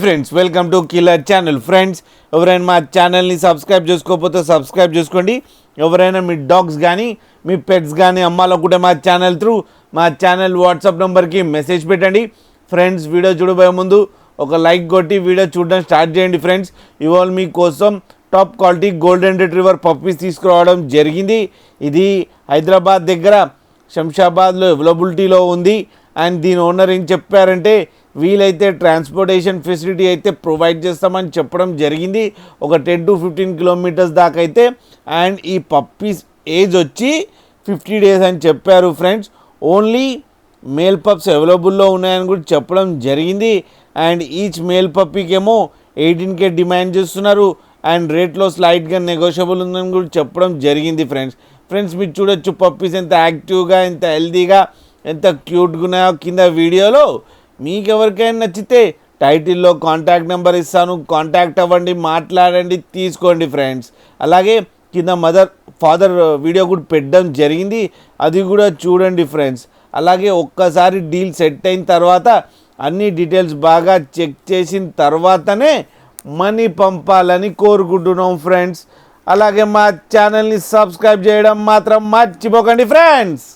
Friends welcome to killer channel. Friends ఎవరైనా మా ఛానల్ని సబ్స్క్రైబ్ చేసుకోకపోతే సబ్స్క్రైబ్ చేసుకోండి. ఎవరైనా మీ డాగ్స్ కానీ మీ పెట్స్ కానీ అమ్మాలనుకుంటే మా ఛానల్ వాట్సాప్ నెంబర్కి మెసేజ్ పెట్టండి. ఫ్రెండ్స్ వీడియో చూడబోయే ముందు ఒక లైక్ కొట్టి వీడియో చూడడం స్టార్ట్ చేయండి. ఫ్రెండ్స్ ఇవాళ మీకోసం top quality golden retriever puppies తీసుకురావడం జరిగింది. ఇది హైదరాబాద్ దగ్గర శంషాబాద్లో అవైలబిలిటీలో ఉంది. అండ్ దీని ఓనర్ ఏం చెప్పారంటే వీలైతే ట్రాన్స్పోర్టేషన్ ఫెసిలిటీ అయితే ప్రొవైడ్ చేస్తామని చెప్పడం జరిగింది. ఒక 10 to 15 కిలోమీటర్స్ దాకా అయితే. అండ్ ఈ పప్పీస్ ఏజ్ వచ్చి 50 days అని చెప్పారు. ఫ్రెండ్స్ ఓన్లీ మేల్ పప్స్ అవైలబుల్లో ఉన్నాయని కూడా చెప్పడం జరిగింది. అండ్ ఈచ్ మేల్ పప్పీకేమో 18K డిమాండ్ చేస్తున్నారు. అండ్ రేట్లో స్లైట్గా నెగోషియబుల్ ఉందని కూడా చెప్పడం జరిగింది. ఫ్రెండ్స్ మీరు చూడొచ్చు పప్పీస్ ఎంత యాక్టివ్గా, ఎంత హెల్తీగా, ఎంత క్యూట్గా ఉన్నాయో కింద వీడియోలో. మీకు ఎవరికైనా నచ్చితే టైటిల్లో కాంటాక్ట్ నెంబర్ ఇస్తాను, కాంటాక్ట్ అవ్వండి, మాట్లాడండి, తీసుకోండి. ఫ్రెండ్స్ అలాగే కింద ఫాదర్ వీడియో కూడా పెట్టడం జరిగింది, అది కూడా చూడండి. ఫ్రెండ్స్ అలాగే ఒక్కసారి డీల్ సెట్ అయిన తర్వాత అన్ని డీటెయిల్స్ బాగా చెక్ చేసిన తర్వాతనే మనీ పంపాలని కోరుకుంటున్నాం. ఫ్రెండ్స్ అలాగే మా ఛానల్ని సబ్స్క్రైబ్ చేయడం మాత్రం మర్చిపోకండి. ఫ్రెండ్స్